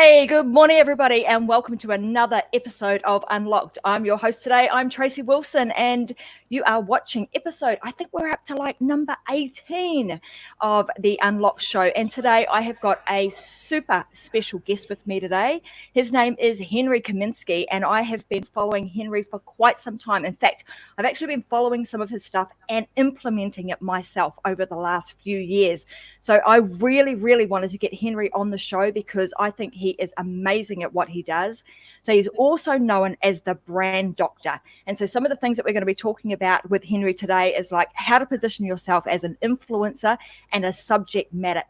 Hey, good morning, everybody, and welcome to another episode of Unlocked. I'm your host today. I'm Tracy Wilson, and you are watching episode, I think we're up to like number 18 of the Unlocked show. And today I have got a super special guest with me today. His name is Henry Kaminski, and I have been following Henry for quite some time. In fact, I've actually been following some of his stuff and implementing it myself over the last few years. So I really wanted to get Henry on the show because I think he is amazing at what he does. So he's also known as the brand doctor. And so some of the things that we're going to be talking about with Henry today is like how to position yourself as an influencer and a subject matter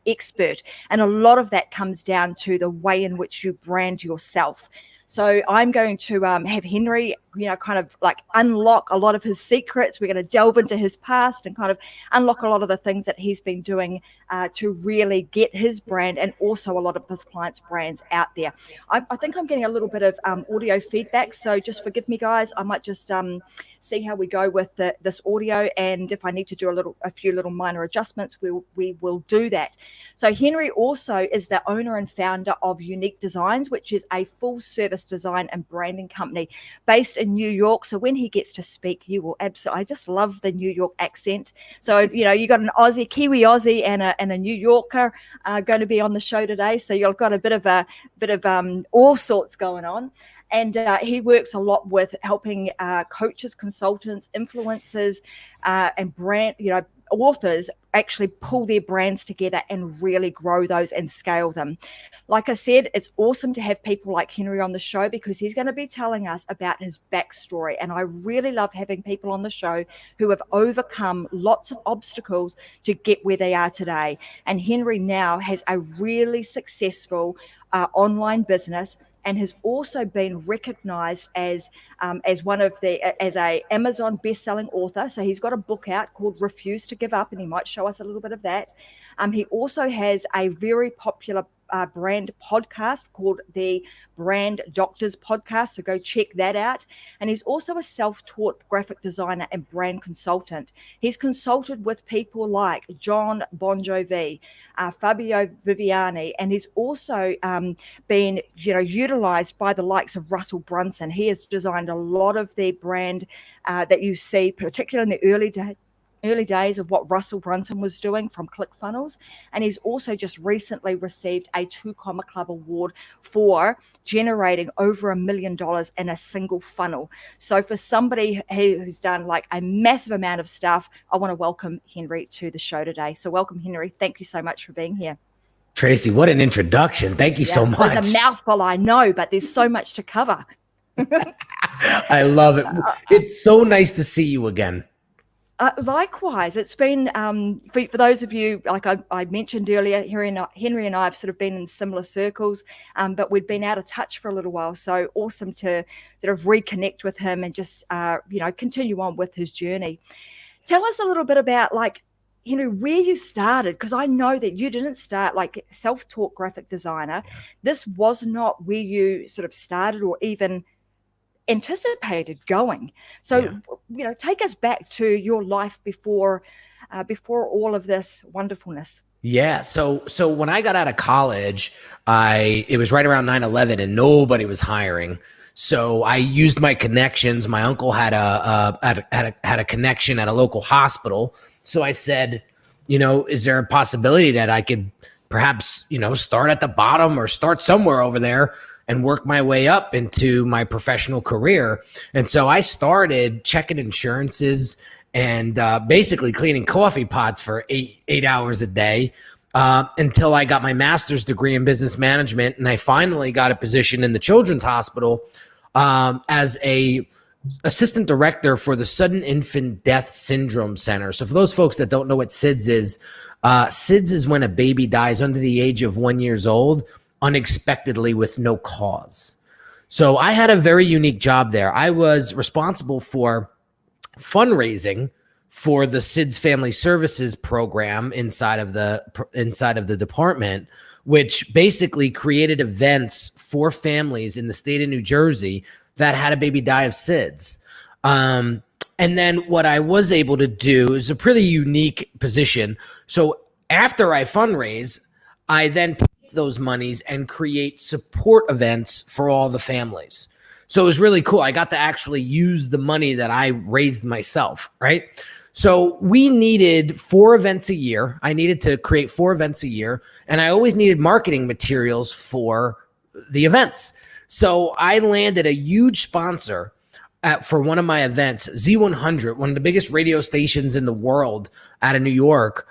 expert. And a lot of that comes down to the way in which you brand yourself. So I'm going to have Henry, kind of like unlock a lot of his secrets. We're going to delve into his past and kind of unlock a lot of the things that he's been doing to really get his brand and also a lot of his clients' brands out there. I think I'm getting a little bit of audio feedback, so just forgive me, guys. I might just see how we go with this audio, and if I need to do a few little minor adjustments, we will do that. So Henry also is the owner and founder of Unique Designs, which is a full-service design and branding company based in New York. So when he gets to speak, you will absolutely. I just love the New York accent. So you got an Aussie, Kiwi Aussie, and a New Yorker going to be on the show today. So you've got a bit of all sorts going on. And he works a lot with helping coaches, consultants, influencers, and brand, authors actually pull their brands together and really grow those and scale them. Like I said, it's awesome to have people like Henry on the show because he's going to be telling us about his backstory. And I really love having people on the show who have overcome lots of obstacles to get where they are today. And Henry now has a really successful online business, and has also been recognized as a Amazon best-selling author. So he's got a book out called Refuse to Give Up, and he might show us a little bit of that. He also has a very popular brand podcast called the Brand Doctors Podcast, so go check that out. And he's also a self-taught graphic designer and brand consultant. He's consulted with people like John Bon Jovi, Fabio Viviani, and he's also been utilized by the likes of Russell Brunson. He has designed a lot of the brand that you see, particularly in the early days of what Russell Brunson was doing from ClickFunnels. And he's also just recently received a 2 Comma Club award for generating over $1 million in a single funnel. So for somebody who's done like a massive amount of stuff, I want to welcome Henry to the show today. So welcome, Henry. Thank you so much for being here. Tracy, what an introduction. Thank you so much. It's a mouthful, I know, but there's so much to cover. I love it. It's so nice to see you again. Likewise, it's been for those of you, like I mentioned earlier, Henry and I have sort of been in similar circles, but we'd been out of touch for a little while. So awesome to sort of reconnect with him and just continue on with his journey. Tell us a little bit about Henry, where you started, because I know that you didn't start like self-taught graphic designer. Yeah. This was not where you sort of started or even anticipated going. So, take us back to your life before all of this wonderfulness. Yeah. So when I got out of college, it was right around 9/11 and nobody was hiring. So I used my connections. My uncle had a connection at a local hospital. So I said, is there a possibility that I could perhaps, start at the bottom or start somewhere over there and work my way up into my professional career? And so I started checking insurances and basically cleaning coffee pots for eight hours a day until I got my master's degree in business management. And I finally got a position in the Children's Hospital as a assistant director for the Sudden Infant Death Syndrome Center. So for those folks that don't know what SIDS is when a baby dies under the age of 1 year old unexpectedly with no cause. So I had a very unique job there. I was responsible for fundraising for the SIDS Family Services program inside of the department, which basically created events for families in the state of New Jersey that had a baby die of SIDS. And then what I was able to do is a pretty unique position. So after I fundraise, I then take take those monies and create support events for all the families. So it was really cool. I got to actually use the money that I raised myself, right? So we needed 4 events a year. I needed to create 4 events a year, and I always needed marketing materials for the events. So I landed a huge sponsor for one of my events, Z100, one of the biggest radio stations in the world out of New York,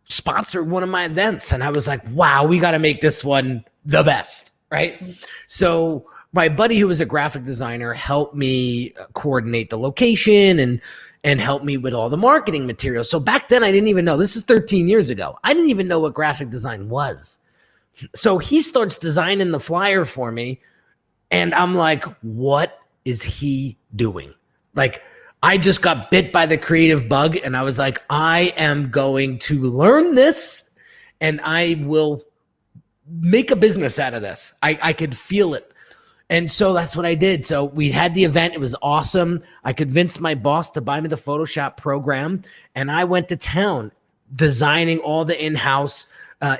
sponsored one of my events. And I was like, wow, we got to make this one the best, right? So my buddy, who was a graphic designer, helped me coordinate the location and helped me with all the marketing materials. So back then I didn't even know, this is 13 years ago. I didn't even know what graphic design was. So he starts designing the flyer for me. And I'm like, what is he doing? Like, I just got bit by the creative bug, and I was like, I am going to learn this and I will make a business out of this. I could feel it. And so that's what I did. So we had the event. It was awesome. I convinced my boss to buy me the Photoshop program, and I went to town designing all the in-house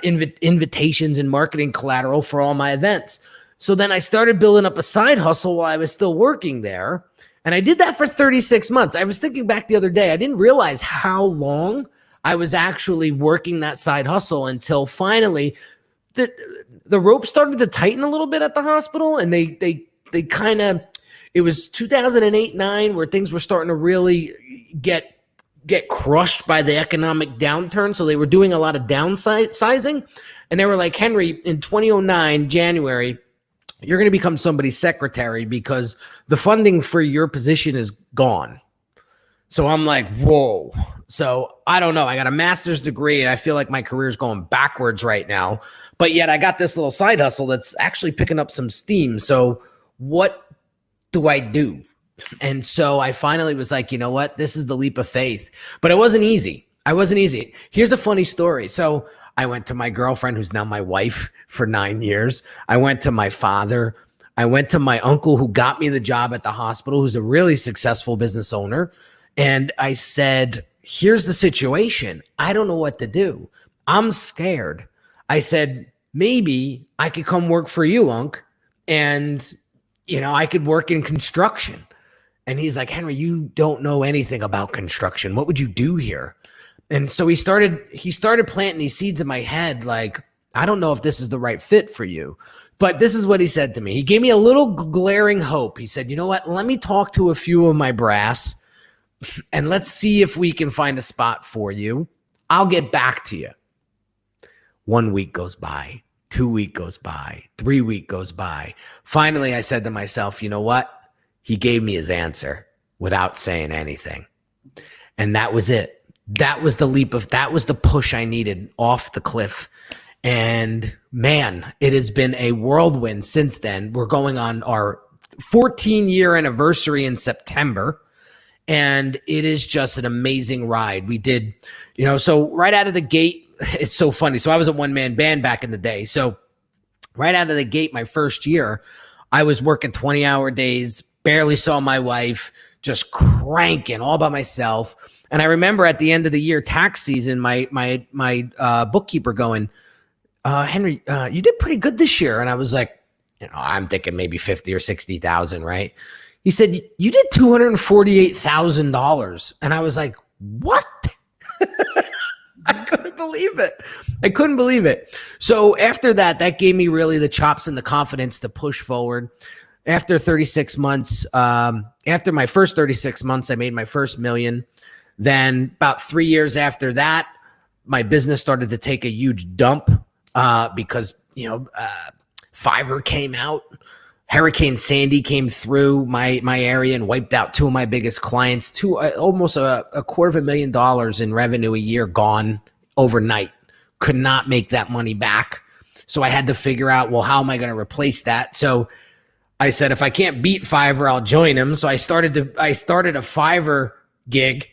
invitations and marketing collateral for all my events. So then I started building up a side hustle while I was still working there. And I did that for 36 months. I was thinking back the other day, I didn't realize how long I was actually working that side hustle until finally the rope started to tighten a little bit at the hospital. And they kind of, it was 2008-9 where things were starting to really get crushed by the economic downturn. So they were doing a lot of downsizing. And they were like, Henry, in 2009, January, you're going to become somebody's secretary because the funding for your position is gone. So I'm like, whoa. So I don't know. I got a master's degree and I feel like my career is going backwards right now. But yet I got this little side hustle that's actually picking up some steam. So what do I do? And so I finally was like, you know what? This is the leap of faith. But it wasn't easy. Here's a funny story. So I went to my girlfriend, who's now my wife, for 9 years. I went to my father. I went to my uncle, who got me the job at the hospital, who's a really successful business owner. And I said, here's the situation. I don't know what to do. I'm scared. I said, maybe I could come work for you, Unc, and, I could work in construction. And he's like, Henry, you don't know anything about construction. What would you do here? And so he started planting these seeds in my head. Like, I don't know if this is the right fit for you, but this is what he said to me. He gave me a little glaring hope. He said, you know what? Let me talk to a few of my brass and let's see if we can find a spot for you. I'll get back to you. 1 week goes by, 2 weeks goes by, 3 weeks goes by. Finally, I said to myself, you know what? He gave me his answer without saying anything. And that was it. That was the push I needed off the cliff. And man, it has been a whirlwind since then. We're going on our 14-year anniversary in September. And it is just an amazing ride. We did, so right out of the gate, it's so funny. So I was a one-man band back in the day. So right out of the gate, my first year, I was working 20-hour days, barely saw my wife, just cranking all by myself. And I remember at the end of the year, tax season, my bookkeeper going, Henry, you did pretty good this year. And I was like, I'm thinking maybe 50 or 60,000, right? He said, you did $248,000. And I was like, what? I couldn't believe it. So after that gave me really the chops and the confidence to push forward. After 36 months, after my first 36 months, I made my first $1 million. Then about 3 years after that, my business started to take a huge dump because, Fiverr came out. Hurricane Sandy came through my area and wiped out 2 of my biggest clients, almost a $250,000 in revenue a year gone overnight. Could not make that money back. So I had to figure out, well, how am I going to replace that? So I said, if I can't beat Fiverr, I'll join him. So I started a Fiverr gig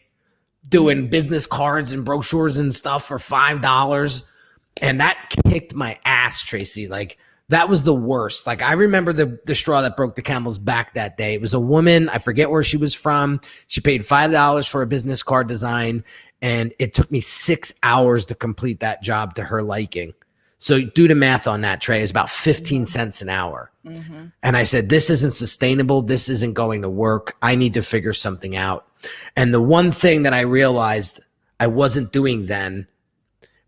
doing business cards and brochures and stuff for $5. And that kicked my ass, Tracy. Like, that was the worst. Like, I remember the straw that broke the camel's back that day. It was a woman. I forget where she was from. She paid $5 for a business card design. And it took me 6 hours to complete that job to her liking. So do the math on that, Trey. Is about 15 cents an hour. And I said, this isn't sustainable. This isn't going to work. I need to figure something out. And the one thing that I realized I wasn't doing then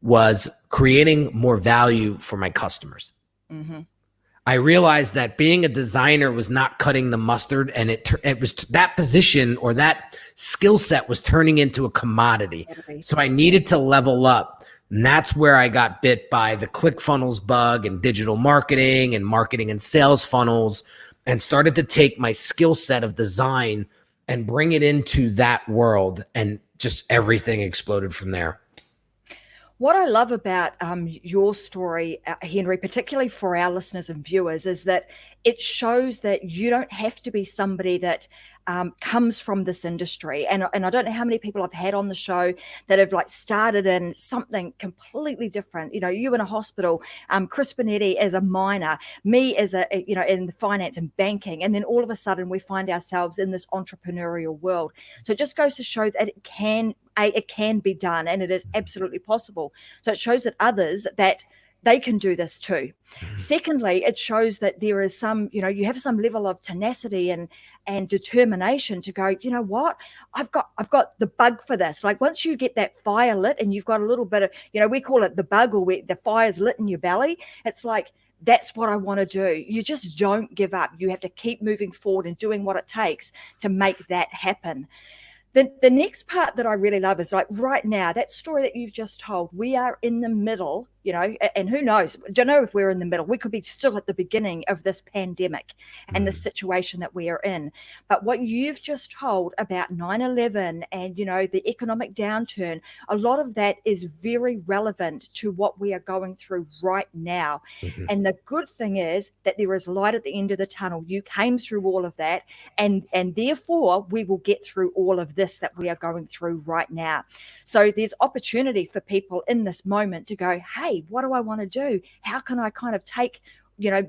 was creating more value for my customers. I realized that being a designer was not cutting the mustard, and it was that position or that skill set was turning into a commodity. So I needed to level up. And that's where I got bit by the ClickFunnels bug and digital marketing and sales funnels, and started to take my skill set of design and bring it into that world, and just everything exploded from there. What I love about your story, Henry, particularly for our listeners and viewers, is that it shows that you don't have to be somebody that comes from this industry. And I don't know how many people I've had on the show that have like started in something completely different. You know, you in a hospital, Chris Benetti as a miner, me as in the finance and banking. And then all of a sudden we find ourselves in this entrepreneurial world. So it just goes to show that it can be done, and it is absolutely possible. So it shows that others that they can do this too. Secondly, it shows that there is some, you have some level of tenacity and determination to go, you know what, I've got the bug for this. Like once you get that fire lit and you've got a little bit of, we call it the bug, or the fire's lit in your belly. It's like, that's what I want to do. You just don't give up. You have to keep moving forward and doing what it takes to make that happen. The next part that I really love is like right now, that story that you've just told, we are in the middle, and who knows, don't know if we're in the middle. We could be still at the beginning of this pandemic and the situation that we are in. But what you've just told about 9/11 and, the economic downturn, a lot of that is very relevant to what we are going through right now. And the good thing is that there is light at the end of the tunnel. You came through all of that, and therefore we will get through all of this that we are going through right now. So there's opportunity for people in this moment to go, hey, what do I want to do? How can I kind of take,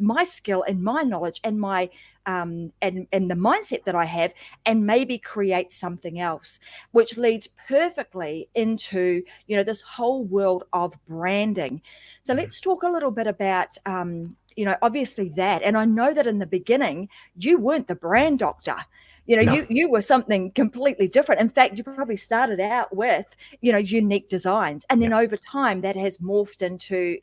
my skill and my knowledge and my and the mindset that I have, and maybe create something else, which leads perfectly into, this whole world of branding. So let's talk a little bit about, obviously that. And I know that in the beginning, you weren't the brand doctor. No. You were something completely different. In fact, you probably started out with, unique designs. And then over time that has morphed into,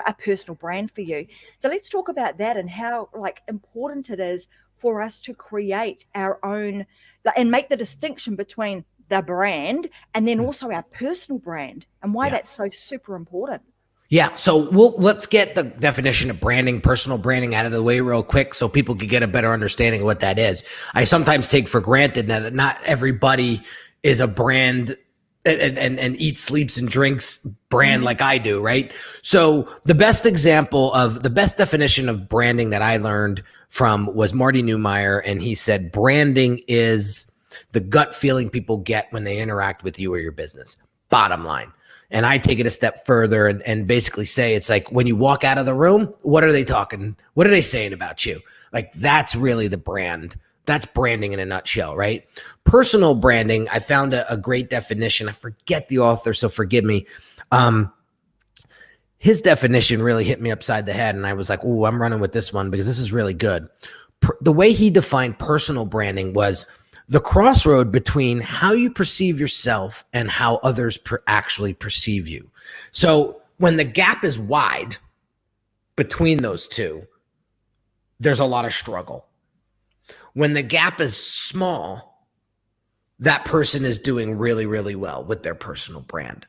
a personal brand for you. So let's talk about that and how important it is for us to create our own and make the distinction between the brand and then also our personal brand, and why that's so super important. Yeah. So let's get the definition of branding, personal branding out of the way real quick so people can get a better understanding of what that is. I sometimes take for granted that not everybody is a brand and eats, sleeps, and drinks brand like I do, right? So the best definition of branding that I learned from was Marty Neumeier, and he said branding is the gut feeling people get when they interact with you or your business. Bottom line. And I take it a step further and basically say it's like when you walk out of the room, what are they talking? What are they saying about you? Like that's really the brand. That's branding in a nutshell, right? Personal branding, I found a great definition. I forget the author, so forgive me. His definition really hit me upside the head, and I was like, "Ooh, I'm running with this one because this is really good." The way he defined personal branding was the crossroad between how you perceive yourself and how others actually perceive you. So when the gap is wide between those two, there's a lot of struggle. When the gap is small, that person is doing really, really well with their personal brand.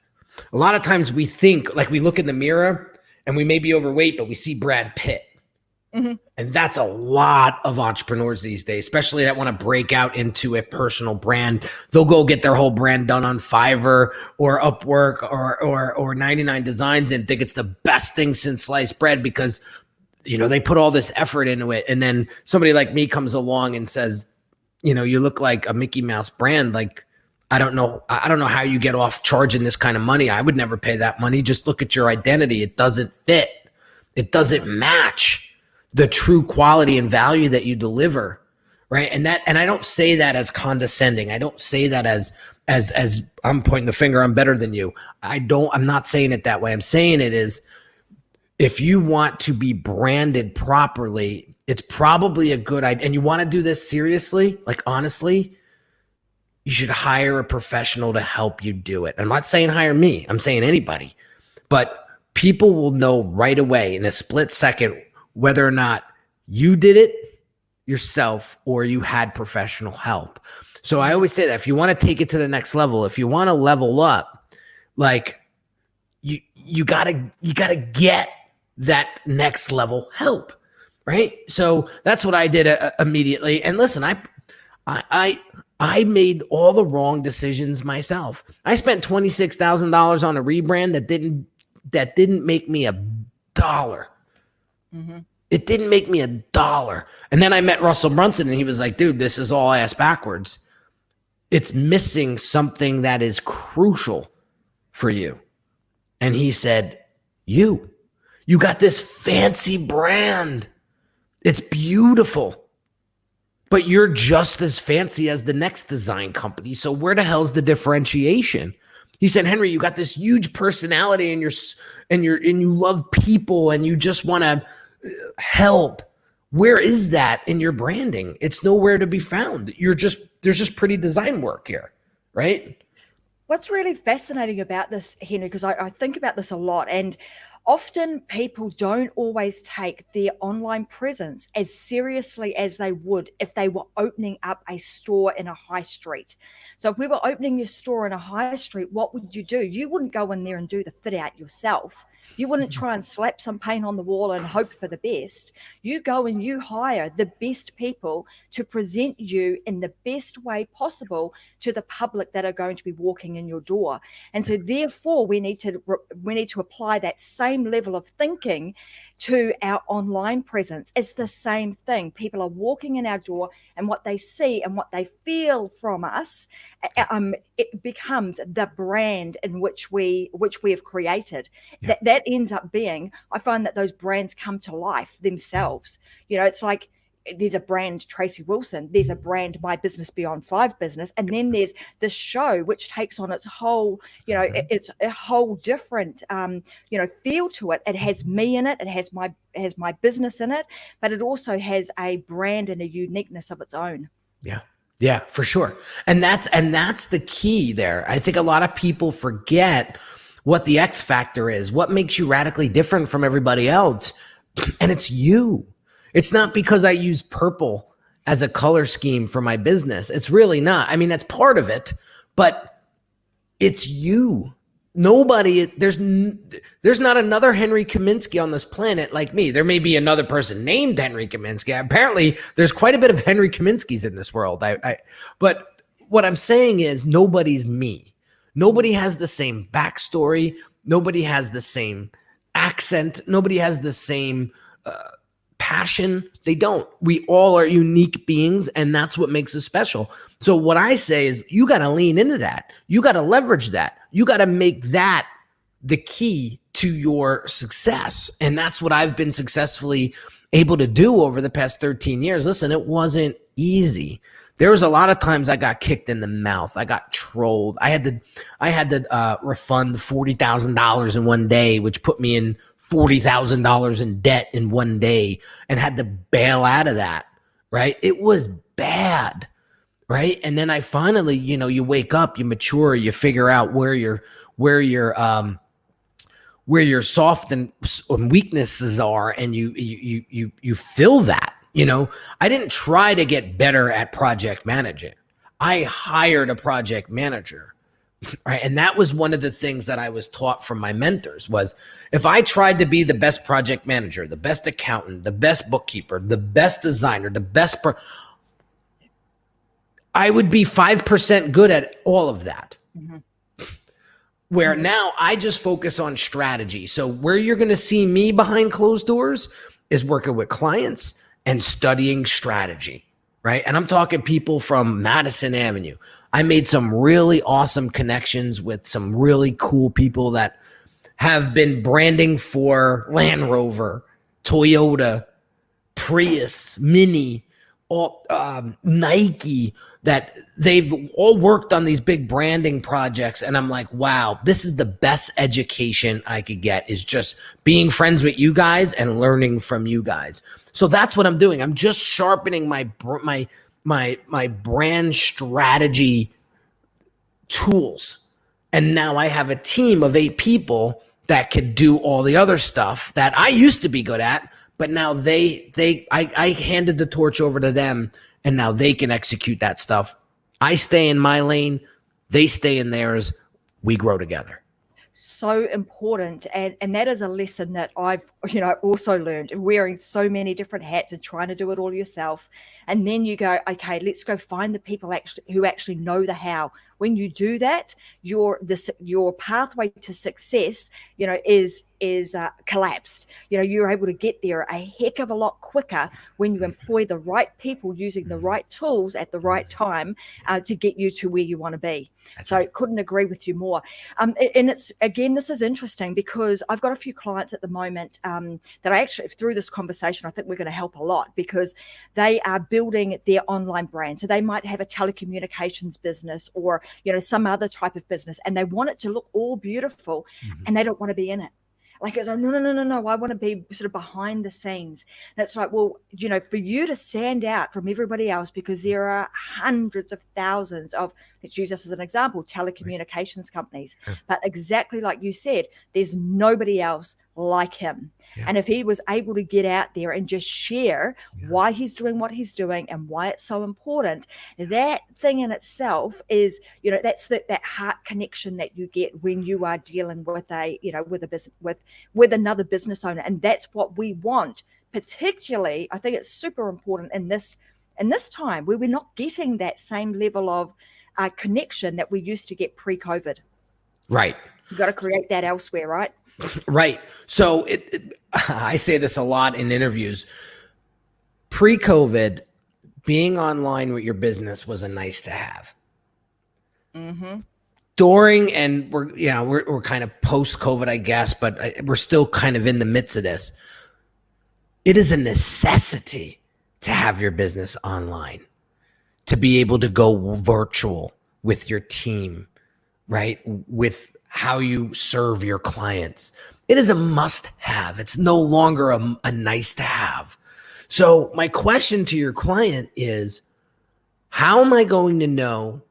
A lot of times we think, like we look in the mirror and we may be overweight, but we see Brad Pitt. And that's a lot of entrepreneurs these days, especially that want to break out into a personal brand. They'll go get their whole brand done on Fiverr or Upwork or 99 Designs and think it's the best thing since sliced bread because, they put all this effort into it. And then somebody like me comes along and says, you look like a Mickey Mouse brand. Like, I don't know how you get off charging this kind of money. I would never pay that money. Just look at your identity. It doesn't fit. It doesn't match the true quality and value that you deliver, right? And I don't say that as condescending. I don't say that as I'm pointing the finger, I'm better than you. I'm not saying it that way. I'm saying it is if you want to be branded properly, it's probably a good idea. And you want to do this seriously, like honestly, you should hire a professional to help you do it. I'm not saying hire me, I'm saying anybody, but people will know right away in a split second whether or not you did it yourself or you had professional help. So I always say that if you want to take it to the next level, if you want to level up, like you gotta get that next level help, right? So that's what I did immediately. And listen, I made all the wrong decisions myself. I spent $26,000 on a rebrand that didn't make me a dollar. Mm-hmm. It didn't make me a dollar. And then I met Russell Brunson and he was like, dude, this is all ass backwards. It's missing something that is crucial for you. And he said, you got this fancy brand. It's beautiful, but you're just as fancy as the next design company. So where the hell's the differentiation? He said, Henry, you got this huge personality and you love people and you just want to help. Where is that in your branding? It's nowhere to be found. There's just pretty design work here, right? What's really fascinating about this, Henry, because I think about this a lot, and often people don't always take their online presence as seriously as they would if they were opening up a store in a high street. So if we were opening your store in a high street, what would you do? You wouldn't go in there and do the fit out yourself. You wouldn't try and slap some paint on the wall and hope for the best. You go and you hire the best people to present you in the best way possible to the public that are going to be walking in your door. And so therefore we need to apply that same level of thinking to our online presence. It's the same thing. People are walking in our door, and what they see and what they feel from us, it becomes the brand in which we have created. Yeah. That ends up being, I find that those brands come to life themselves. You know, it's like there's a brand Tracy Wilson, there's a brand My Business Beyond 5 Business, and then there's this show which takes on its whole, you know, it's a whole different feel to it. It has me in it, it has my business in it, but it also has a brand and a uniqueness of its own. Yeah, for sure. And that's the key there. I think a lot of people forget what the X factor is, what makes you radically different from everybody else. And it's you. It's not because I use purple as a color scheme for my business. It's really not. I mean, that's part of it, but it's you. There's not another Henry Kaminski on this planet like me. There may be another person named Henry Kaminski. Apparently, there's quite a bit of Henry Kaminskis in this world. But what I'm saying is nobody's me. Nobody has the same backstory. Nobody has the same accent. Nobody has the same passion. They don't. We all are unique beings, and that's what makes us special. So what I say is you got to lean into that. You got to leverage that. You got to make that the key to your success. And that's what I've been successfully able to do over the past 13 years. Listen, it wasn't easy. There was a lot of times I got kicked in the mouth. I got trolled. I had to refund $40,000 in one day, which put me in $40,000 in debt in one day, and had to bail out of that, right? It was bad, right? And then I finally, you wake up, you mature, you figure out where your soft and weaknesses are, and you fill that. I didn't try to get better at project managing. I hired a project manager. Right. And that was one of the things that I was taught from my mentors was if I tried to be the best project manager, the best accountant, the best bookkeeper, the best designer, the best, I would be 5% good at all of that. Mm-hmm. Where now I just focus on strategy. So where you're going to see me behind closed doors is working with clients and studying strategy. Right. And I'm talking people from Madison Avenue. I made some really awesome connections with some really cool people that have been branding for Land Rover, Toyota, Prius, Mini, all Nike, that they've all worked on these big branding projects. And I'm like, wow, this is the best education I could get, is just being friends with you guys and learning from you guys. So that's what I'm doing. I'm just sharpening my brand strategy tools. And now I have a team of 8 people that could do all the other stuff that I used to be good at, but now I handed the torch over to them, and now they can execute that stuff. I stay in my lane, they stay in theirs, we grow together. So important, and that is a lesson that I've also learned, wearing so many different hats and trying to do it all yourself. And then you go, okay, let's go find the people who actually know the how. When you do that, your pathway to success is collapsed. You're able to get there a heck of a lot quicker when you employ the right people using the right tools at the right time to get you to where you want to be. So couldn't agree with you more. And this is interesting because I've got a few clients at the moment that I actually, through this conversation, I think we're going to help a lot, because they are building their online brand. So they might have a telecommunications business or some other type of business, and they want it to look all beautiful, and they don't want to be in it. Like, it's like, no, I want to be sort of behind the scenes. That's like, well, for you to stand out from everybody else, because there are hundreds of thousands of, let's use this as an example, telecommunications companies. But exactly like you said, there's nobody else like him. Yeah. And if he was able to get out there and just share why he's doing what he's doing and why it's so important, that thing in itself is, that's that heart connection that you get when you are dealing with with a business, with another business owner. And that's what we want. Particularly, I think it's super important in this time where we're not getting that same level of connection that we used to get pre-COVID. Right. You've got to create that elsewhere, right? Right. So I say this a lot in interviews. Pre-COVID, being online with your business was a nice to have. Mm-hmm. During, and we're kind of post-COVID, I guess, but we're still kind of in the midst of this. It is a necessity to have your business online, to be able to go virtual with your team, right? With how you serve your clients. It is a must-have. It's no longer a nice to have. So my question to your client is, how am I going to know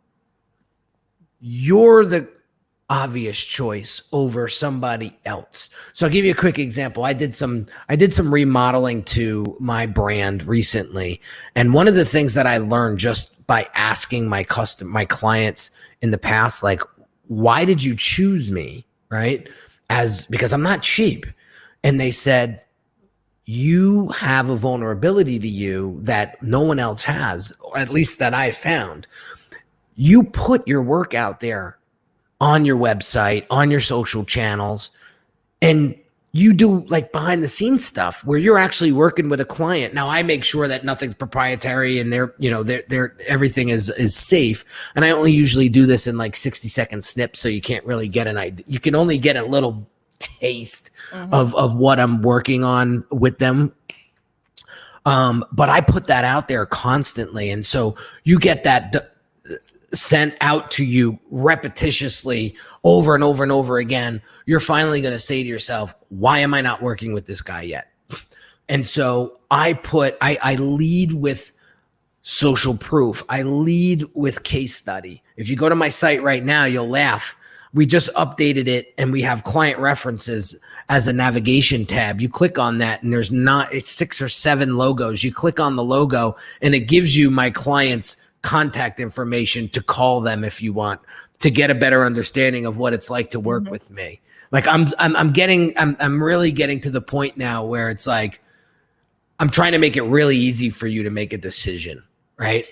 you're the obvious choice over somebody else? So I'll give you a quick example. I did some remodeling to my brand recently. And one of the things that I learned just by asking my clients in the past, like, why did you choose me? Right? Because I'm not cheap. And they said, you have a vulnerability to you that no one else has, or at least that I found. You put your work out there on your website, on your social channels, and you do like behind the scenes stuff where you're actually working with a client. Now I make sure that nothing's proprietary and they're everything is safe. And I only usually do this in like 60-second snips. So you can't really get an idea. You can only get a little taste of what I'm working on with them. But I put that out there constantly. And so you get that sent out to you repetitiously over and over and over again. You're finally going to say to yourself, why am I not working with this guy yet? And so I lead with social proof. I lead with case study. If you go to my site right now, you'll laugh. We just updated it and we have client references as a navigation tab. You click on that and it's 6 or 7 logos. You click on the logo and it gives you my clients' contact information to call them if you want, to get a better understanding of what it's like to work with me. Like I'm really getting to the point now where it's like, I'm trying to make it really easy for you to make a decision, right?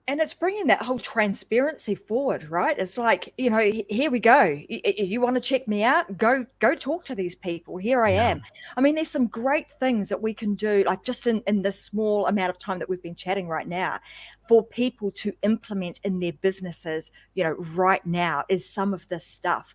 And it's bringing that whole transparency forward, right? It's like, here we go. You want to check me out? Go talk to these people. Here I am. I mean, there's some great things that we can do, like just in this small amount of time that we've been chatting right now, for people to implement in their businesses, right now, is some of this stuff.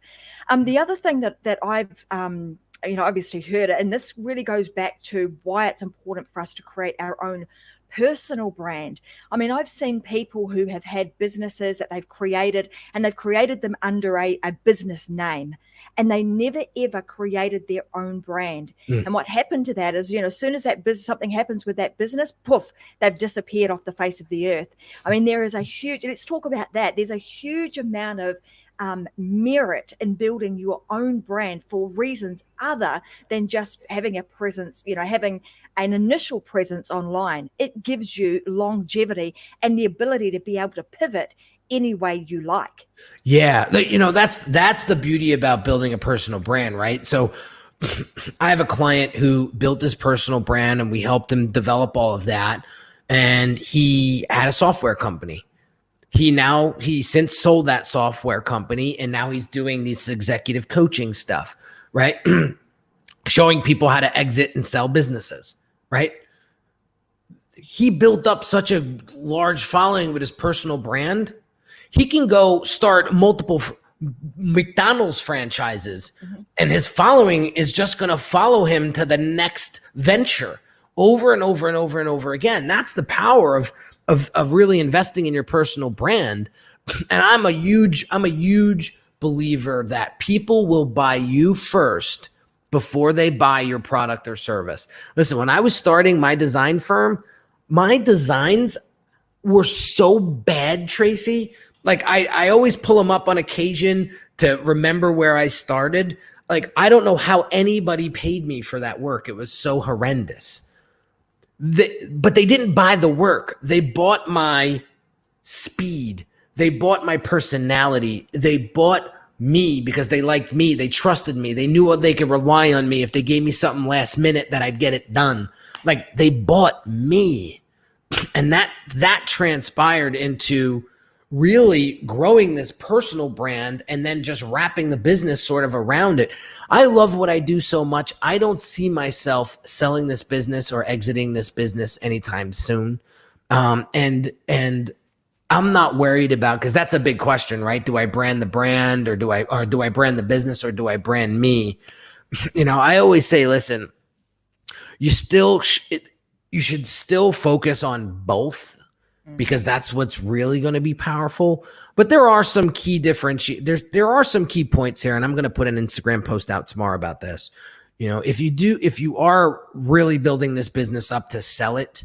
The other thing that I've obviously heard, and this really goes back to why it's important for us to create our own personal brand. I mean, I've seen people who have had businesses that they've created, and they've created them under a business name, and they never ever created their own brand. And what happened to that is, as soon as that business, something happens with that business, poof, they've disappeared off the face of the earth. I mean, there is a huge, let's talk about that. There's a huge amount of merit in building your own brand for reasons other than just having a presence, having an initial presence online. It gives you longevity and the ability to be able to pivot any way you like. Yeah. That's the beauty about building a personal brand, right? So I have a client who built his personal brand and we helped him develop all of that. And he had a software company. He since sold that software company, and now he's doing this executive coaching stuff, right? Showing people how to exit and sell businesses, right? He built up such a large following with his personal brand. He can go start multiple McDonald's franchises, and his following is just going to follow him to the next venture over and over and over and over again. That's the power of really investing in your personal brand. And I'm a huge believer that people will buy you first before they buy your product or service. Listen, when I was starting my design firm, my designs were so bad, Tracy. Like I always pull them up on occasion to remember where I started. Like, I don't know how anybody paid me for that work. It was so horrendous. But they didn't buy the work. They bought my speed. They bought my personality. They bought me because they liked me. They trusted me. They knew they could rely on me. If they gave me something last minute, that I'd get it done. Like, they bought me. And that transpired into really growing this personal brand and then just wrapping the business sort of around it. I love what I do so much. I don't see myself selling this business or exiting this business anytime soon. And I'm not worried about, because that's a big question, right? Do I brand the brand, or do I brand the business, or do I brand me? I always say, listen, you should still focus on both, because that's what's really going to be powerful. But there are some key there are some key points here, and I'm going to put an Instagram post out tomorrow about this. If you are really building this business up to sell it,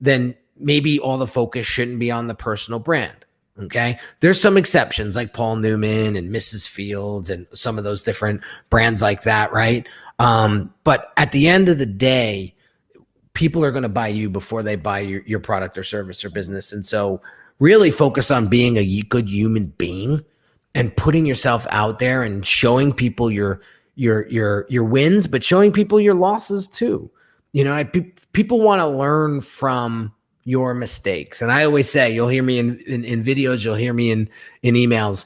then maybe all the focus shouldn't be on the personal brand. Okay. There's some exceptions, like Paul Newman and Mrs. Fields and some of those different brands like that. Right. But at the end of the day, people are going to buy you before they buy your product or service or business. And so really focus on being a good human being and putting yourself out there and showing people your wins, but showing people your losses too. People want to learn from your mistakes. And I always say, you'll hear me in videos, you'll hear me in emails.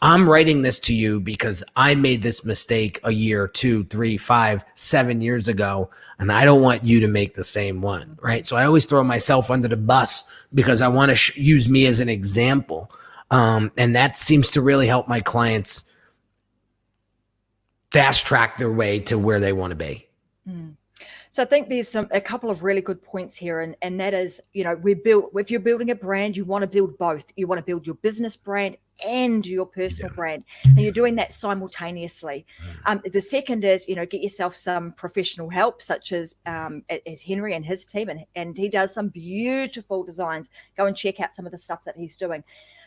I'm writing this to you because I made this mistake a year, 2, 3, 5, 7 years ago, and I don't want you to make the same one, right? So I always throw myself under the bus because I want to use me as an example. And that seems to really help my clients fast track their way to where they want to be. So I think there's a couple of really good points here, and that is, if you're building a brand, you want to build both. You want to build your business brand and your personal brand, and you're doing that simultaneously. The second is, get yourself some professional help, such as Henry and his team, and he does some beautiful designs. Go and check out some of the stuff that he's doing.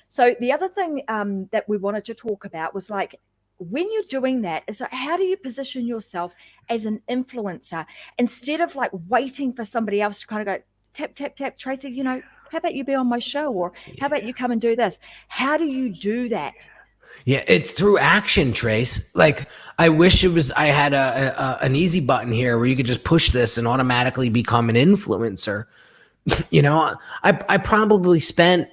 So the other thing that we wanted to talk about was, like, when you're doing that, is like, how do you position yourself as an influencer instead of like waiting for somebody else to kind of go tap, tap, tap, Tracy, how about you be on my show, or how about you come and do this? How do you do that? Yeah, it's through action, Trace. Like, I wish I had an easy button here where you could just push this and automatically become an influencer. I probably spent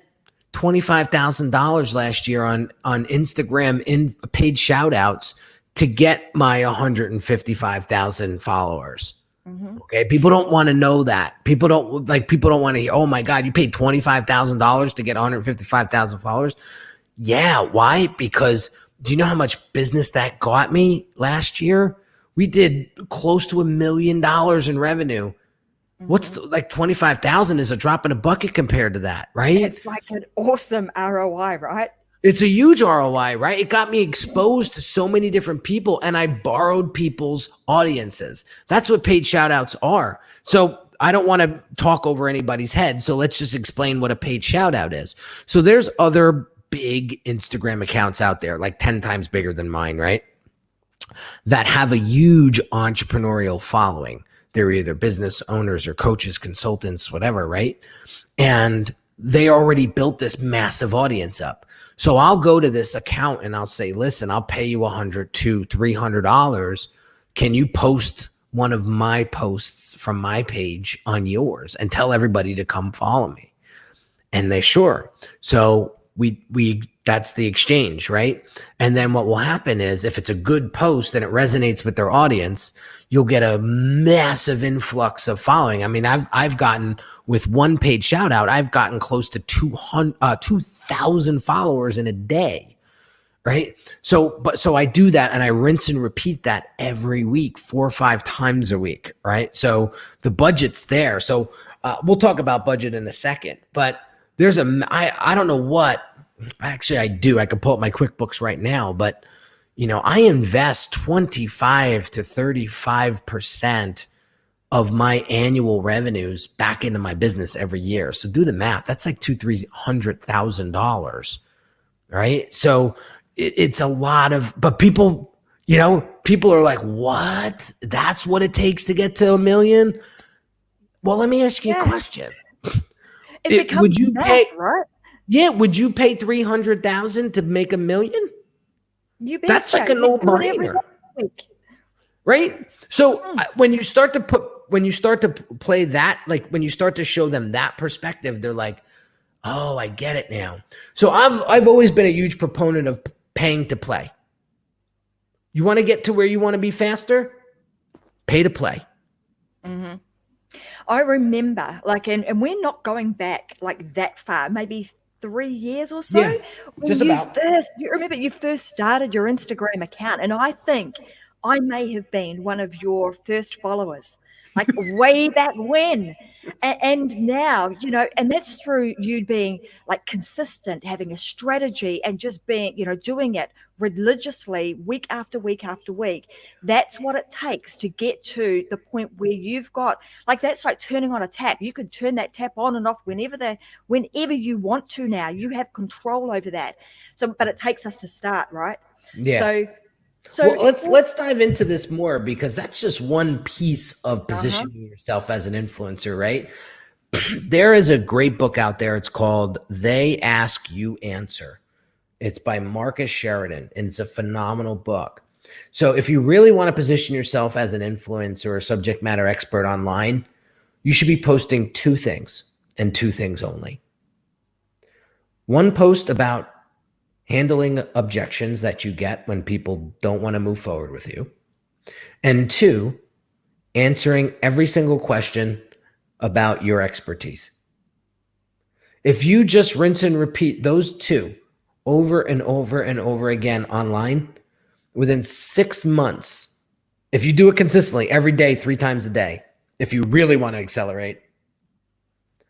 $25,000 last year on Instagram in paid shout outs to get my 155,000 followers. Okay. People don't want to know that. People don't want to hear, oh my God, you paid $25,000 to get 155,000 followers. Yeah. Why? Because do you know how much business that got me last year? We did close to $1 million in revenue What's like 25,000 is a drop in a bucket compared to that, right? It's like an awesome ROI, right? It's a huge ROI, right? It got me exposed to so many different people, and I borrowed people's audiences. That's what paid shout outs are. So I don't want to talk over anybody's head. So let's just explain what a paid shout out is. So there's other big Instagram accounts out there, like 10 times bigger than mine, right? That have a huge entrepreneurial following. They're either business owners or coaches, consultants, whatever, right? And they already built this massive audience up. So I'll go to this account and I'll say, listen, I'll pay you $100 to $300. Can you post one of my posts from my page on yours and tell everybody to come follow me? And they sure. So we that's the exchange, right? And then what will happen is if it's a good post and it resonates with their audience, you'll get a massive influx of following. I mean, I've gotten, with one paid shout out, I've gotten close to 2,000 followers in a day, right? So I do that and I rinse and repeat that every week, 4 or 5 times a week, right? So the budget's there. So we'll talk about budget in a second, but there's I don't know what, actually I do. I could pull up my QuickBooks right now, but I invest 25 to 35% of my annual revenues back into my business every year. So do the math. That's like $200,000-$300,000, right? So it's a lot of, but people are like, what? That's what it takes to get to $1 million? Well, let me ask you a question. Would you pay, right? Yeah, would you pay $300,000 to make $1 million? You bet. That's like a no-brainer, right? So when you start to play that, like when you start to show them that perspective, they're like, "Oh, I get it now." So I've always been a huge proponent of paying to play. You want to get to where you want to be faster? Pay to play. Mm-hmm. I remember, and we're not going back like that far, maybe 3 years or so. Yeah, just about. You remember you first started your Instagram account, and I think I may have been one of your first followers, like way back when. And now, and that's through you being like consistent, having a strategy and just being, doing it religiously week after week after week. That's what it takes to get to the point where you've got, like, that's like turning on a tap. You can turn that tap on and off whenever you want to now. You have control over that. So, but it takes us to start, right? Yeah. So let's dive into this more, because that's just one piece of positioning yourself as an influencer, right? There is a great book out there. It's called They Ask You Answer. It's by Marcus Sheridan, and it's a phenomenal book. So if you really want to position yourself as an influencer or subject matter expert online, you should be posting 2 things and 2 things only. One post about handling objections that you get when people don't want to move forward with you. And 2, answering every single question about your expertise. If you just rinse and repeat those 2 over and over and over again online, within 6 months, if you do it consistently every day, 3 times a day, if you really want to accelerate,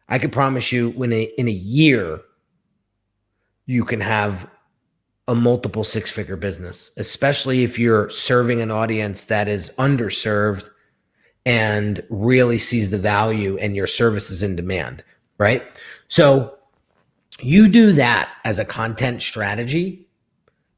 I could promise you in a year, you can have a multiple 6-figure business, especially if you're serving an audience that is underserved and really sees the value and your service is in demand, right? So you do that as a content strategy,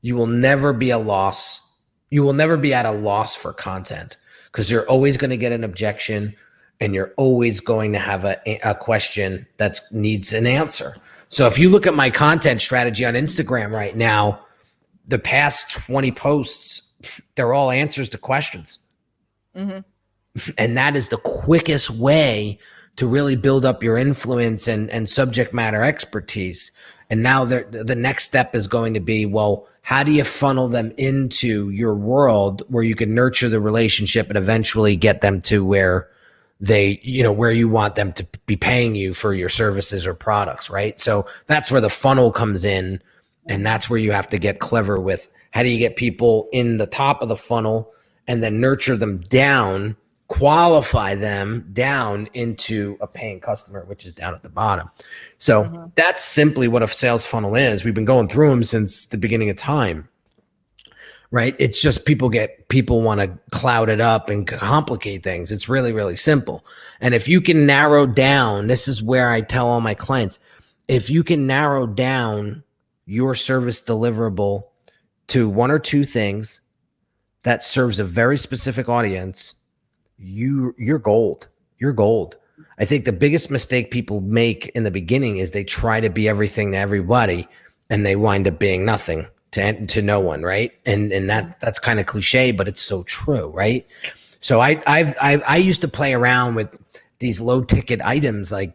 you will never be at a loss for content, because you're always going to get an objection and you're always going to have a question that needs an answer. So if you look at my content strategy on Instagram right now, the past 20 posts, they're all answers to questions. Mm-hmm. And that is the quickest way to really build up your influence and subject matter expertise. And now the next step is going to be, well, how do you funnel them into your world where you can nurture the relationship and eventually get them to where where you want them to be paying you for your services or products, right? So that's where the funnel comes in. And that's where you have to get clever with how do you get people in the top of the funnel and then nurture them down qualify them down into a paying customer, which is down at the bottom. So that's simply what a sales funnel is. We've been going through them since the beginning of time, right? It's just people want to cloud it up and complicate things. It's really, really simple. And if you can narrow down, this is where I tell all my clients, if you can narrow down your service deliverable to one or two things that serves a very specific audience, you're gold. You're gold. I think the biggest mistake people make in the beginning is they try to be everything to everybody and they wind up being nothing to no one, right? And that's kind of cliche, but it's so true, right? So I used to play around with these low ticket items like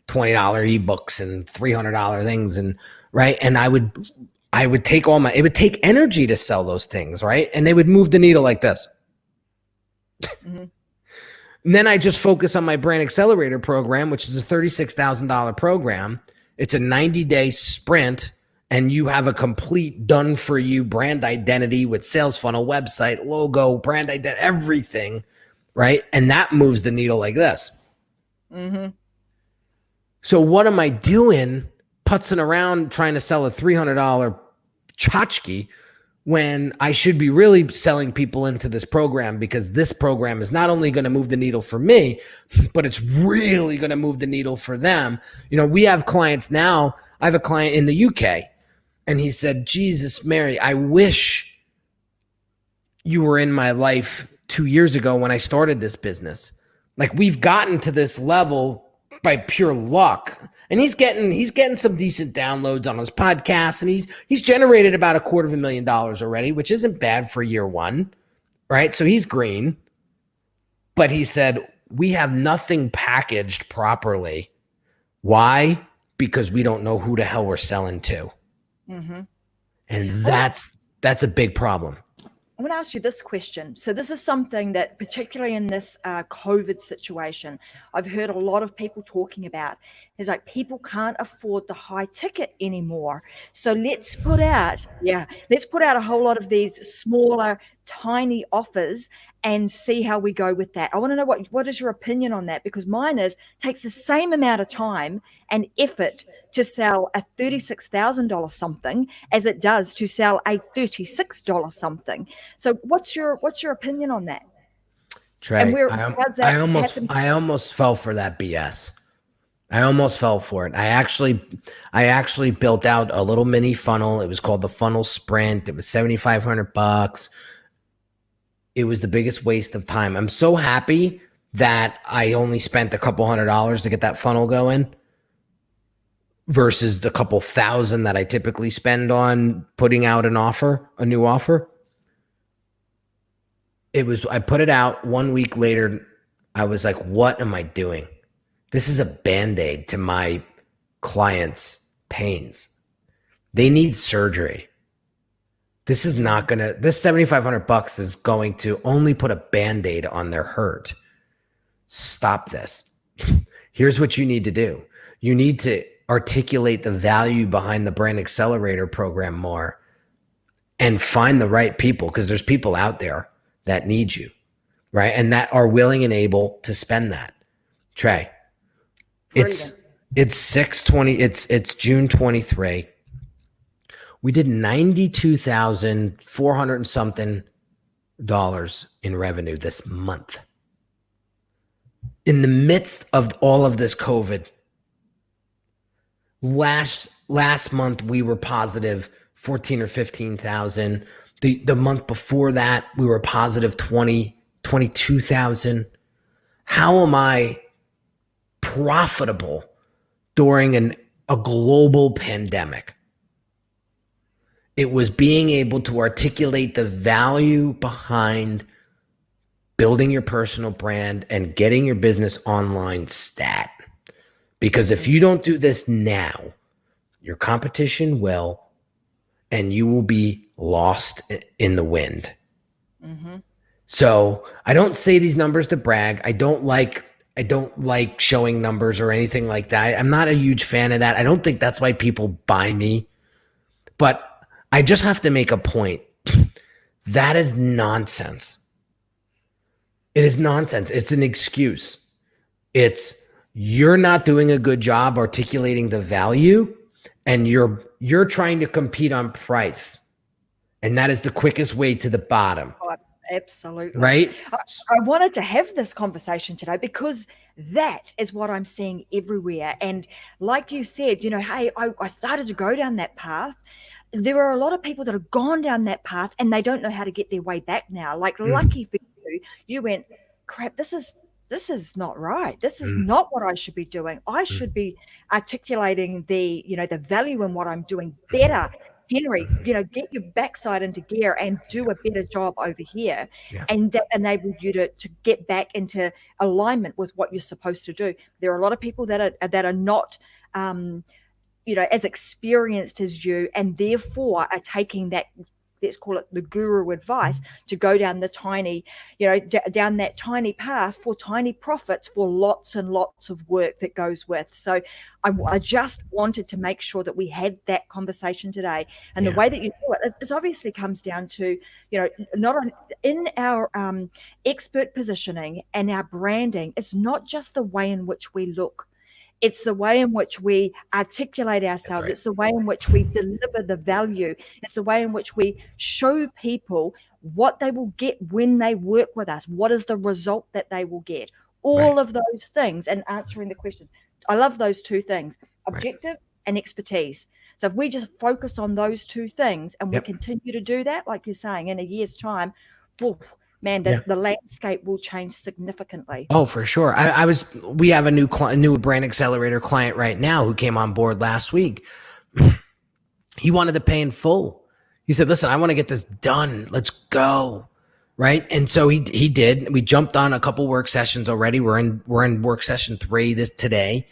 $20 ebooks and $300 things, and right, and I would take it would take energy to sell those things, right? And they would move the needle like this. And then I just focus on my brand accelerator program, which is a $36,000 program. It's a 90-day sprint, and you have a complete done for you brand identity with sales funnel, website, logo, brand identity, everything, right? And that moves the needle like this. So what am I doing putzing around trying to sell a $300 tchotchke when I should be really selling people into this program, because this program is not only going to move the needle for me, but it's really going to move the needle for them. You know, we have clients now. I have a client in the UK, and he said, Jesus, Mary, I wish you were in my life 2 years ago when I started this business. Like, we've gotten to this level by pure luck. And he's getting some decent downloads on his podcast, and he's generated about $250,000 already, which isn't bad for year one, right? So he's green. But he said, we have nothing packaged properly. Why? Because we don't know who the hell we're selling to. And that's a big problem. I want to ask you this question. So this is something that, particularly in this COVID situation, I've heard a lot of people talking about. Is like, people can't afford the high ticket anymore. So let's put out a whole lot of these smaller, tiny offers and see how we go with that. I want to know what is your opinion on that, because mine takes the same amount of time and effort to sell a $36,000 something as it does to sell a $36 something. So what's your opinion on that? Trey, I almost fell for that BS. I almost fell for it. I actually built out a little mini funnel. It was called the Funnel Sprint. It was $7,500. It was the biggest waste of time. I'm so happy that I only spent a couple $100s to get that funnel going versus the couple thousand that I typically spend on putting out a new offer. I put it out 1 week later. I was like, what am I doing? This is a Band-Aid to my clients' pains. They need surgery. This is not this $7,500 is going to only put a Band-Aid on their hurt. Stop this. Here's what you need to do. You need to articulate the value behind the brand accelerator program more and find the right people, because there's people out there that need you, right? And that are willing and able to spend that. Trey, it's 6/20. It's June 23. We did $92,400 and something in revenue this month. In the midst of all of this COVID, last month we were positive 14 or 15,000. The month before that we were positive 22,000. How am I profitable during a global pandemic? It was being able to articulate the value behind building your personal brand and getting your business online stat. Because if you don't do this now, your competition will, and you will be lost in the wind. So I don't say these numbers to brag. I don't like showing numbers or anything like that. I'm not a huge fan of that. I don't think that's why people buy me. But I just have to make a point. That is nonsense. It is nonsense. It's an excuse. It's you're not doing a good job articulating the value, and you're trying to compete on price. And that is the quickest way to the bottom. Oh, absolutely. Right? I wanted to have this conversation today because that is what I'm seeing everywhere. And like you said, hey, I started to go down that path. There are a lot of people that have gone down that path and they don't know how to get their way back now. Like, lucky for you, you went, crap, this is not right. This is not what I should be doing. I should be articulating the value in what I'm doing better. Henry, get your backside into gear and do a better job over here. Yeah. And that enabled you to get back into alignment with what you're supposed to do. There are a lot of people that are not as experienced as you, and therefore are taking that, let's call it the guru advice, to go down the tiny, down that tiny path for tiny profits, for lots and lots of work that goes with. So I just wanted to make sure that we had that conversation today. And the way that you do it obviously comes down to, not on, in our expert positioning and our branding, it's not just the way in which we look. It's the way in which we articulate ourselves. Right. It's the way in which we deliver the value. It's the way in which we show people what they will get when they work with us. What is the result that they will get? All of those things, and answering the question. I love those two things, objective and expertise. So if we just focus on those two things and we continue to do that, like you're saying, in a year's time, man, the landscape will change significantly. Oh, for sure. We have a new brand accelerator client right now who came on board last week. He wanted to pay in full. He said, listen, I want to get this done. Let's go. Right. And so he did. We jumped on a couple work sessions already. We're in work session 3 today.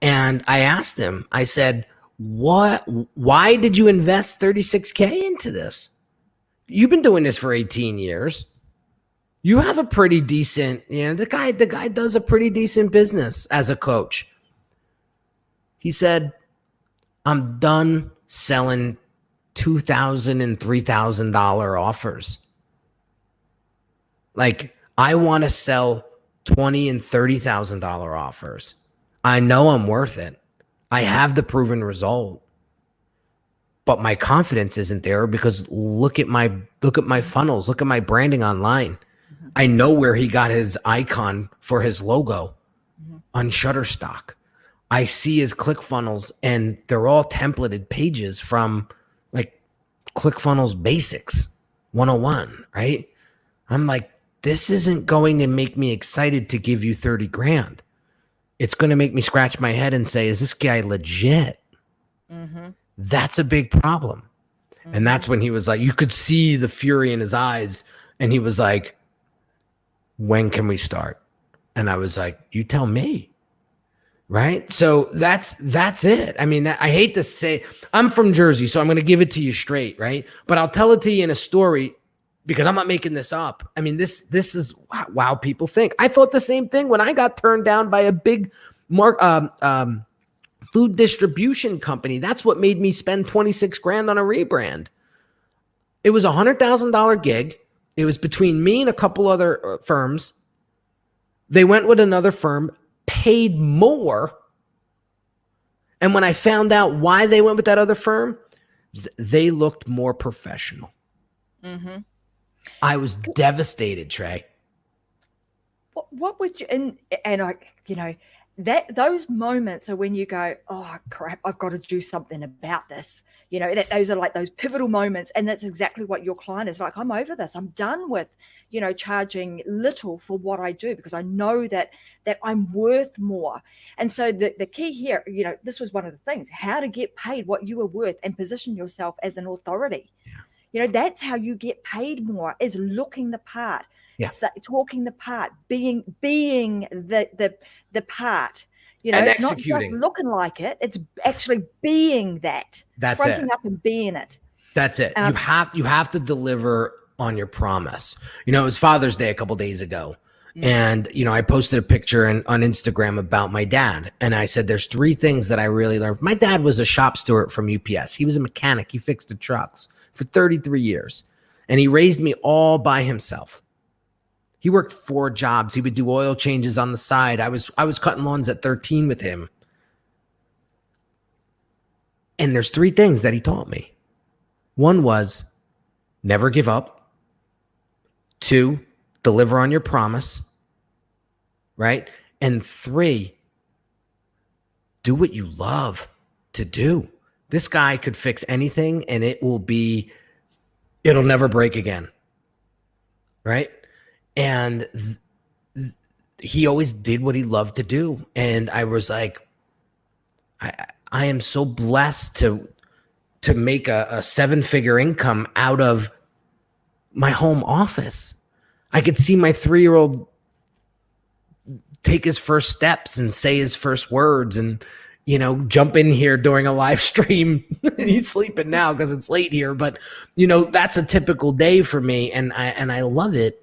And I asked him, I said, why did you invest $36K into this? You've been doing this for 18 years. You have a pretty decent, the guy does a pretty decent business as a coach. He said, I'm done selling $2,000 and $3,000 offers. Like, I want to sell $20,000 and $30,000 offers. I know I'm worth it. I have the proven result. But my confidence isn't there because look at my funnels, look at my branding online. I know where he got his icon for his logo on Shutterstock. I see his ClickFunnels, and they're all templated pages from like ClickFunnels Basics 101, right? I'm like, this isn't going to make me excited to give you 30 grand. It's going to make me scratch my head and say, is this guy legit? That's a big problem. And that's when he was like, you could see the fury in his eyes. And he was like, when can we start? And I was like, you tell me. Right. So that's it. I mean, I hate to say, I'm from Jersey, so I'm going to give it to you straight. Right. But I'll tell it to you in a story because I'm not making this up. I mean, this is how people think. I thought the same thing when I got turned down by a big food distribution company. That's what made me spend 26 grand on a rebrand. It was $100,000 gig. It was between me and a couple other firms. They went with another firm, paid more. And when I found out why they went with that other firm, they looked more professional. I was devastated, Trey. What would you, and I, that those moments are when you go, oh crap, I've got to do something about this. Those are like those pivotal moments. And that's exactly what your client is like. I'm over this. I'm done with, charging little for what I do because I know that I'm worth more. And so the key here, this was one of the things, how to get paid what you are worth and position yourself as an authority. That's how you get paid more, is looking the part. Talking the part, being the part, and it's executing. Not just looking like it. It's actually being that. That's fronting it. Up and being it. That's it. You have to deliver on your promise. It was Father's Day a couple days ago. And, I posted a picture on Instagram about my dad. And I said, there's 3 things that I really learned. My dad was a shop steward from UPS. He was a mechanic. He fixed the trucks for 33 years. And he raised me all by himself. He worked 4 jobs. He would do oil changes on the side. I was cutting lawns at 13 with him. And there's 3 things that he taught me. One was never give up. 2, deliver on your promise. Right? And 3, do what you love to do. This guy could fix anything and it'll never break again. Right? And he always did what he loved to do. And I was like, I am so blessed to make a 7-figure income out of my home office. I could see my 3-year-old take his first steps and say his first words and, jump in here during a live stream. He's sleeping now because it's late here, but that's a typical day for me. And I love it.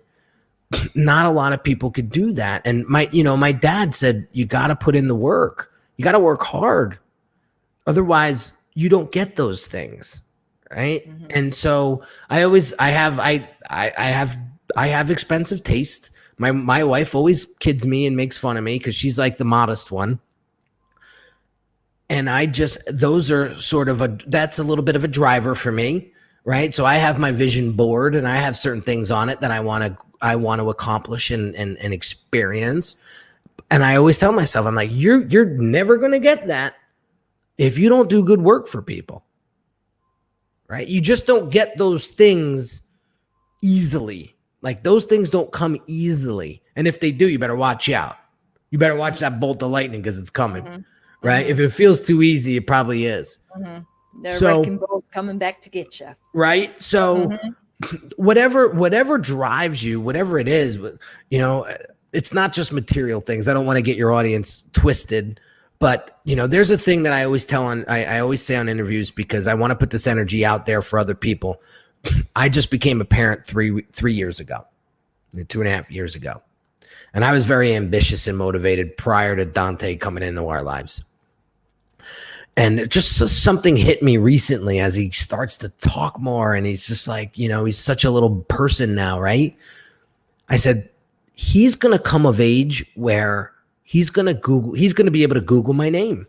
Not a lot of people could do that. And my dad said, you got to put in the work. You got to work hard. Otherwise you don't get those things. Right. Mm-hmm. And so I have expensive taste. My wife always kids me and makes fun of me because she's like the modest one. And those are sort of that's a little bit of a driver for me. Right. So I have my vision board and I have certain things on it that I want to accomplish and experience. And I always tell myself, I'm like, you're never going to get that if you don't do good work for people. Right. You just don't get those things easily. Like those things don't come easily. And if they do, you better watch out. You better watch that bolt of lightning because it's coming. Mm-hmm. Right. Mm-hmm. If it feels too easy, it probably is. Mm-hmm. The wrecking ball's coming back to get you. Right. So whatever drives you, whatever it is, it's not just material things. I don't want to get your audience twisted, but there's a thing that I always I always say on interviews because I want to put this energy out there for other people. I just became a parent 3 years ago, 2.5 years ago. And I was very ambitious and motivated prior to Dante coming into our lives. And just something hit me recently as he starts to talk more and he's just like, he's such a little person now, right? I said, he's going to come of age where he's going to be able to Google my name.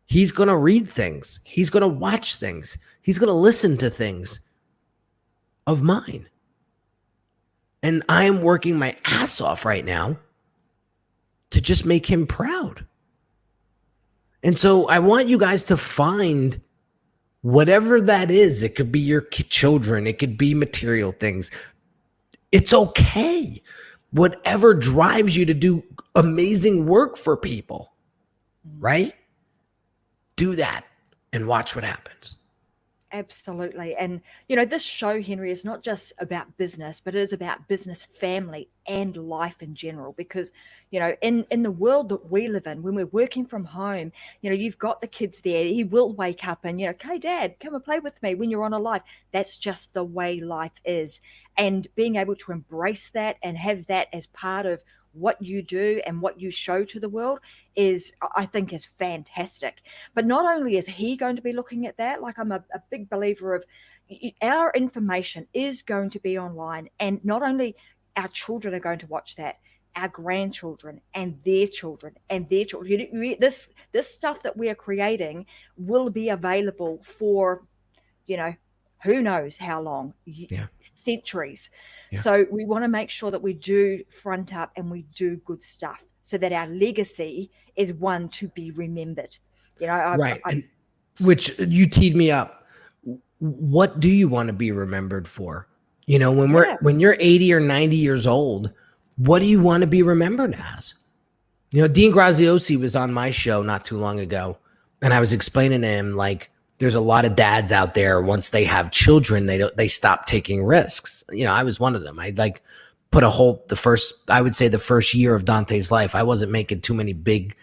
He's going to read things. He's going to watch things. He's going to listen to things of mine. And I am working my ass off right now to just make him proud. And so I want you guys to find whatever that is. It could be your children. It could be material things. It's okay. Whatever drives you to do amazing work for people, right? Do that and watch what happens. Absolutely. And, this show, Henry, is not just about business, but it is about business, family, and life in general. Because, in the world that we live in, when we're working from home, you've got the kids there. He will wake up and, okay, Dad, come and play with me when you're on a live. That's just the way life is. And being able to embrace that and have that as part of what you do and what you show to the world I think is fantastic. But not only is he going to be looking at that, like I'm a big believer of our information is going to be online, and not only our children are going to watch that, our grandchildren and their children and their children. This stuff that we are creating will be available for, who knows how long, centuries. Yeah. So we want to make sure that we do front up and we do good stuff so that our legacy is one to be remembered. Right. Which you teed me up. What do you want to be remembered for? When you're 80 or 90 years old, what do you want to be remembered as? Dean Graziosi was on my show not too long ago, and I was explaining to him, like, there's a lot of dads out there, once they have children, they stop taking risks. I was one of them. I put the first year of Dante's life, I wasn't making too many big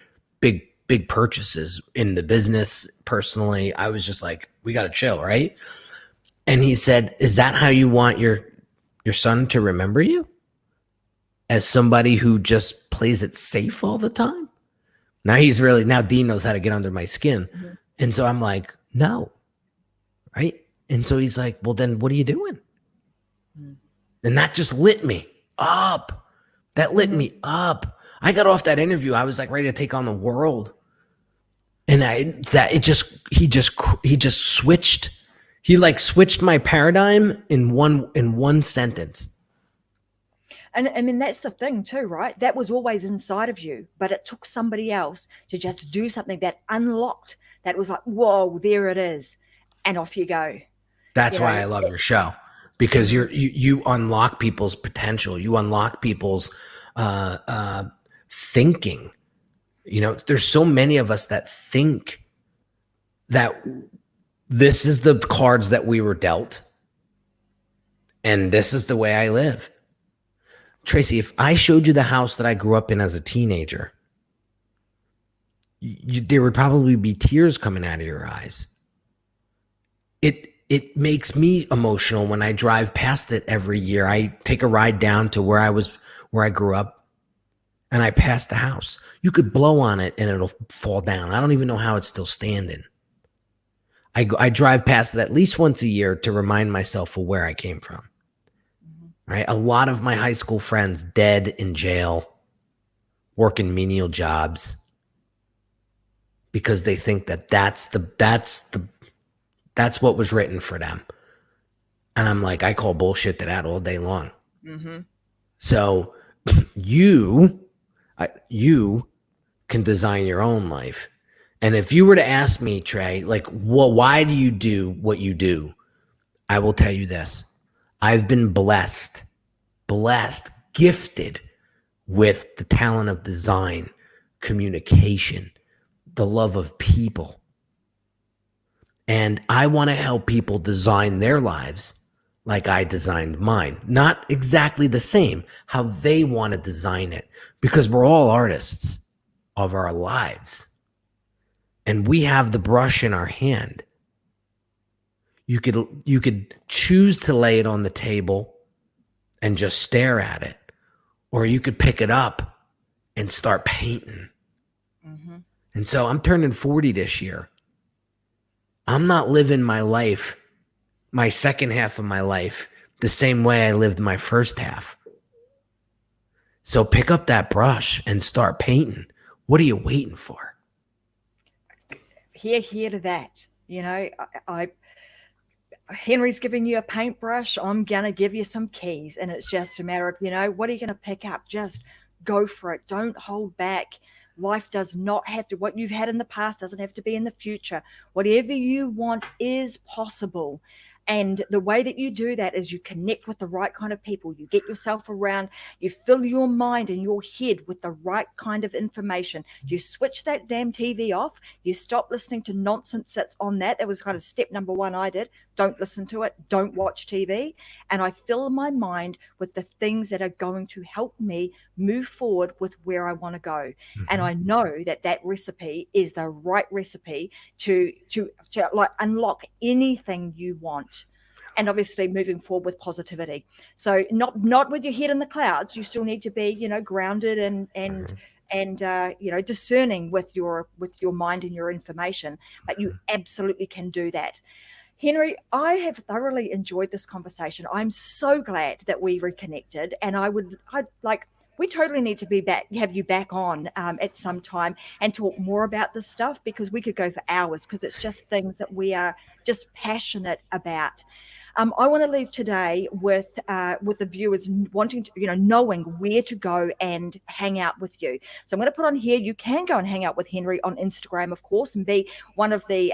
purchases in the business. Personally, I was just like, we got to chill. Right. And he said, is that how you want your son to remember you? As somebody who just plays it safe all the time? Now Dean knows how to get under my skin. Mm-hmm. And so I'm like, no. Right. And so he's like, well, then what are you doing? Mm-hmm. And that just lit me. up. That lit me up. I got off that interview. I was like ready to take on the world. And he just switched. He like switched my paradigm in one sentence. And I mean, that's the thing too, right? That was always inside of you, but it took somebody else to just do something that unlocked that was like, whoa, there it is. And off you go. That's why I love your show, because you unlock people's potential. You unlock people's thinking. You know, there's so many of us that think that this is the cards that we were dealt, and this is the way I live. Tracy, if I showed you the house that I grew up in as a teenager, there would probably be tears coming out of your eyes. It makes me emotional when I drive past it every year. I take a ride down to where I grew up, and I pass the house. You could blow on it and it'll fall down. I don't even know how it's still standing. I drive past it at least once a year to remind myself of where I came from. Right? A lot of my high school friends dead in jail, working menial jobs, because they think that that's what was written for them. And I'm like, I call bullshit to that all day long. Mm-hmm. So you can design your own life. And if you were to ask me, Trey, like, why do you do what you do? I will tell you this. I've been blessed, gifted with the talent of design, communication, the love of people. And I want to help people design their lives like I designed mine. Not exactly the same, how they want to design it, because we're all artists of our lives. And we have the brush in our hand. You could choose to lay it on the table and just stare at it, or you could pick it up and start painting. Mm-hmm. And so I'm turning 40 this year. I'm not living my life, my second half of my life, the same way I lived my first half. So pick up that brush and start painting. What are you waiting for? Here to that. You know, Henry's giving you a paintbrush. I'm going to give you some keys. And it's just a matter of, you know, what are you going to pick up? Just go for it. Don't hold back. Life does not have to, what you've had in the past doesn't have to be in the future. Whatever you want is possible. And the way that you do that is you connect with the right kind of people. You get yourself around, you fill your mind and your head with the right kind of information. You switch that damn TV off. You stop listening to nonsense that's on that. That was kind of step number one I did. Don't listen to it. Don't watch TV. And I fill my mind with the things that are going to help me move forward with where I want to go. Mm-hmm. And I know that recipe is the right recipe to like unlock anything you want. And obviously moving forward with positivity. So not with your head in the clouds. You still need to be, you know, grounded and you know, discerning with your mind and your information. But you absolutely can do that. Henry, I have thoroughly enjoyed this conversation. I'm so glad that we reconnected, and we totally need to have you back on at some time and talk more about this stuff, because we could go for hours, because it's just things that we are just passionate about. I want to leave today with the viewers wanting to, you know, knowing where to go and hang out with you. So I'm going to put on here, you can go and hang out with Henry on Instagram, of course, and be one of the,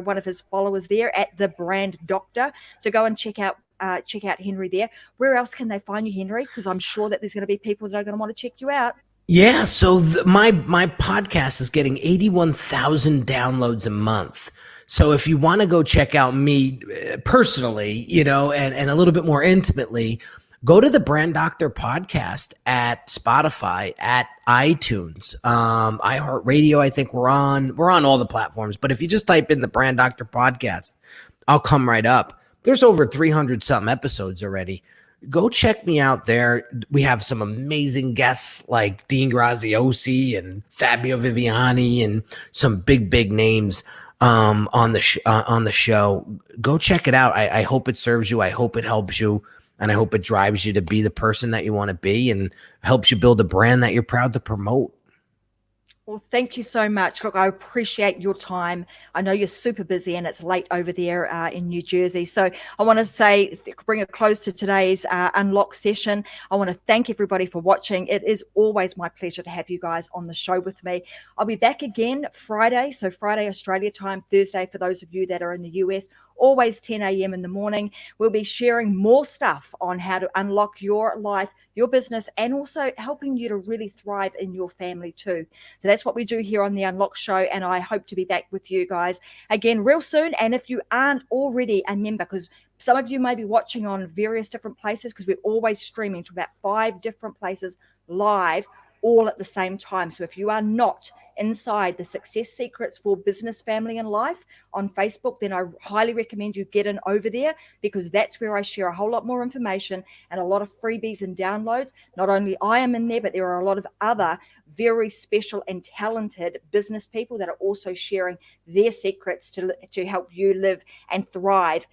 one of his followers there at The Brand Doctor. So go and check out Henry there. Where else can they find you, Henry? Because I'm sure that there's going to be people that are going to want to check you out. Yeah, so my podcast is getting 81,000 downloads a month. So if you want to go check out me personally, you know, and a little bit more intimately, go to the Brand Doctor podcast at Spotify, at iTunes, iHeart Radio. I think we're on all the platforms. But if you just type in the Brand Doctor podcast, I'll come right up. There's over 300 something episodes already. Go check me out there. We have some amazing guests like Dean Graziosi and Fabio Viviani and some big names on the show. Go check it out. I hope it serves you. I hope it helps you. And I hope it drives you to be the person that you want to be and helps you build a brand that you're proud to promote. Well, thank you so much. Look, I appreciate your time. I know you're super busy and it's late over there in New Jersey. So I want to say, bring a close to today's Unlock session. I want to thank everybody for watching. It is always my pleasure to have you guys on the show with me. I'll be back again Friday. So Friday, Australia time, Thursday for those of you that are in the US, always 10 a.m. in the morning. We'll be sharing more stuff on how to unlock your life, your business, and also helping you to really thrive in your family too. So that's what we do here on the Unlock Show, and I hope to be back with you guys again real soon. And if you aren't already a member, because some of you may be watching on various different places, because we're always streaming to about 5 different places live all at the same time. So if you are not inside the Success Secrets for Business, Family, and Life on Facebook, then I highly recommend you get in over there, because that's where I share a whole lot more information and a lot of freebies and downloads. Not only I am in there, but there are a lot of other very special and talented business people that are also sharing their secrets to help you live and thrive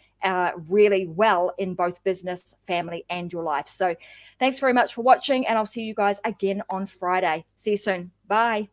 really well in both business, family, and your life. So thanks very much for watching, and I'll see you guys again on Friday. See you soon. Bye.